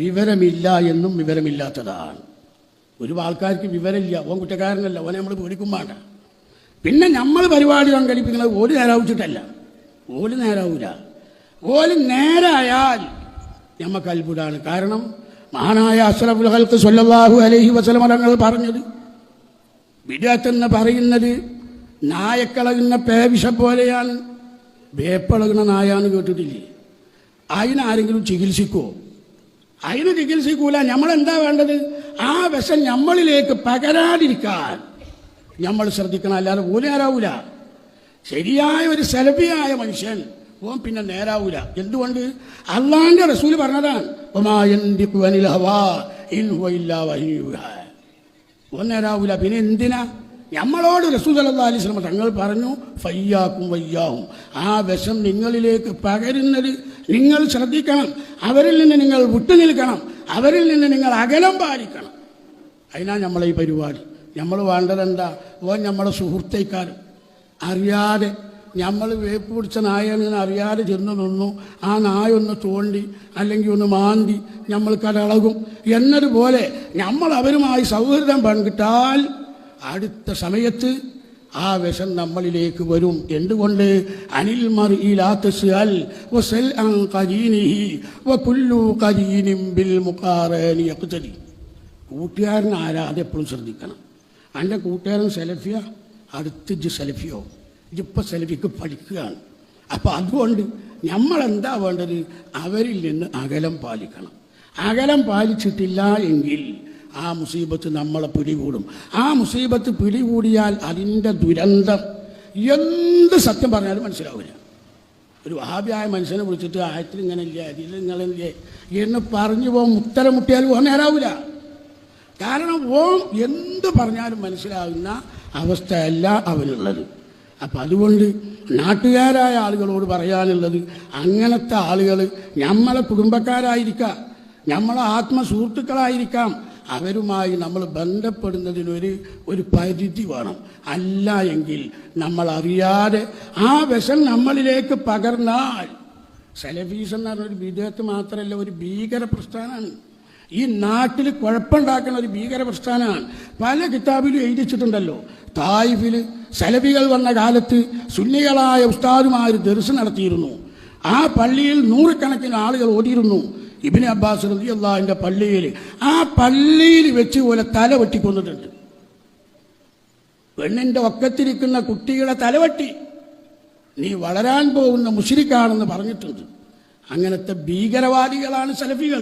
വിവരമില്ല എന്നും വിവരമില്ലാത്തതാണ്. ഒരു ആൾക്കാർക്ക് വിവരമില്ല, ഓൻ കുറ്റക്കാരനല്ല, ഓനെ നമ്മൾ പേടിക്കും വേണ്ട. പിന്നെ നമ്മൾ പരിപാടി സംഘടിപ്പിക്കുന്നത് ഓല് നേരാവിച്ചിട്ടല്ല, ഓല് നേരാവൂല. ഓല് നേരായാൽ നമുക്ക് അത്ഭുതമാണ്. കാരണം മഹാനായ അഷ്റഫുൽ ഖൽഖ് സ്വല്ലല്ലാഹു അലൈഹി വസല്ലം തങ്ങൾ പറഞ്ഞത്, ബിദ്അത്ത് എന്ന് പറയുന്നത് നായക്കളകുന്ന പേവിഷ പോലെയാണ്. വേപ്പളകുന്ന നായാന്ന് കേട്ടിട്ടില്ലേ? അതിനാരെങ്കിലും ചികിത്സിക്കുമോ? അതിന് ചികിത്സിക്കൂല. നമ്മളെന്താ വേണ്ടത്? ആ വിഷം നമ്മളിലേക്ക് പകരാതിരിക്കാൻ നമ്മൾ ശ്രദ്ധിക്കണം, അല്ലാതെ ഓല് നേരാവൂല. ശരിയായ ഒരു സലഫിയായ മനുഷ്യൻ ഓൻ പിന്നെ നേരാവൂല. എന്തുകൊണ്ട്? അള്ളാന്റെ റസൂൽ പറഞ്ഞതാണ്, ഓൻ നേരാവൂല. പിന്നെ എന്തിനാ? നമ്മളോട് റസൂൽ സല്ലല്ലാഹു അലൈഹി വസല്ലം തങ്ങൾ പറഞ്ഞു, ഫയ്യാക്കും വയ്യാഹും, ആ വിഷം നിങ്ങളിലേക്ക് പകരുന്നത് നിങ്ങൾ ശ്രദ്ധിക്കണം, അവരിൽ നിന്ന് നിങ്ങൾ വിട്ടുനിൽക്കണം, അവരിൽ നിന്ന് നിങ്ങൾ അകലം പാലിക്കണം. അതിനാ നമ്മളെ ഈ പരിപാടി. നമ്മൾ വേണ്ടതെന്താ? ഓൻ നമ്മുടെ സുഹൃത്തേക്കാരും അറിയാതെ നമ്മൾ വേപ്പ് പിടിച്ച നായണെന്ന് അറിയാതെ ചെന്ന് നിന്നു, ആ നായ ഒന്ന് തോണ്ടി അല്ലെങ്കിൽ ഒന്ന് മാന്തി നമ്മൾ കടളകും എന്നതുപോലെ നമ്മൾ അവരുമായി സൗഹൃദം പങ്കിട്ടാൽ അടുത്ത സമയത്ത് ആ വിഷം നമ്മളിലേക്ക് വരും. എന്തുകൊണ്ട്? അനിൽ മർഇ ലാ തസ്അൽ വസൽ അൻ ഖരീനിഹി വകുല്ലു ഖരീനിൻ ബിൽ മുഖാറനി യഖ്തദി. കൂട്ടുകാരൻ ആരാ? അതെപ്പോഴും ശ്രദ്ധിക്കണം. എൻ്റെ കൂട്ടുകാരൻ സെലഫിയ, അടുത്ത് സെലഫിയോ, ഇതിപ്പോൾ സെലഫിക്ക് പഠിക്കുകയാണ്. അപ്പം അതുകൊണ്ട് നമ്മളെന്താ വേണ്ടത്? അവരിൽ നിന്ന് അകലം പാലിക്കണം. അകലം പാലിച്ചിട്ടില്ല എങ്കിൽ ആ മുസീബത്ത് നമ്മളെ പിടികൂടും. ആ മുസീബത്ത് പിടികൂടിയാൽ അതിൻ്റെ ദുരന്തം എന്ത് സത്യം പറഞ്ഞാലും മനസ്സിലാവില്ല. ഒരു വഹാബിയായ മനുഷ്യനെ വിളിച്ചിട്ട് ആയത്തിൽ ഇങ്ങനെ ഇല്ല, അതിൽ ഇങ്ങളില്ലേ എന്ന് പറഞ്ഞു പോകും, ഉത്തരം മുട്ടിയാലും ഓൻ നേരാവില്ല. കാരണം ഓൻ എന്ത് പറഞ്ഞാലും മനസ്സിലാകുന്ന അവസ്ഥയല്ല അവനുള്ളത്. അപ്പം അതുകൊണ്ട് നാട്ടുകാരായ ആളുകളോട് പറയാനുള്ളത്, അങ്ങനത്തെ ആളുകൾ നമ്മളെ കുടുംബക്കാരായിരിക്കാം, നമ്മളെ ആത്മസുഹൃത്തുക്കളായിരിക്കാം, അവരുമായി നമ്മൾ ബന്ധപ്പെടുന്നതിനൊരു പരിധി വേണം. അല്ല എങ്കിൽ നമ്മൾ അറിയാതെ ആ വിഷം നമ്മളിലേക്ക് പകർന്നാൽ, സലഫീസ് എന്ന് പറഞ്ഞൊരു ബിദ്അത്ത് മാത്രമല്ല, ഒരു ഭീകര പ്രസ്ഥാനമാണ്. ഈ നാട്ടിൽ കുഴപ്പമുണ്ടാക്കുന്ന ഒരു ഭീകര പ്രസ്ഥാനമാണ്. പല കിതാബിലും എഴുതിച്ചിട്ടുണ്ടല്ലോ. തായിഫിൽ സലഫികൾ വന്ന കാലത്ത് സുന്നികളായ ഉസ്താദുമാർ ദർസ് നടത്തിയിരുന്നു. ആ പള്ളിയിൽ നൂറുകണക്കിന് ആളുകൾ ഓടിയിരുന്നു. ഇബ്നു അബ്ബാസ് റളിയല്ലാഹുവിന്റെ പള്ളിയിൽ, ആ പള്ളിയിൽ വെച്ച് പോലെ തല വെട്ടിക്കൊന്നിട്ടുണ്ട്. പെണ്ണിന്റെ ഒക്കത്തിരിക്കുന്ന കുട്ടികളെ തലവെട്ടി, നീ വളരാൻ പോകുന്ന മുശ്രിക്കാണെന്ന് പറഞ്ഞിട്ടുണ്ട്. അങ്ങനത്തെ ഭീകരവാദികളാണ് സലഫികൾ.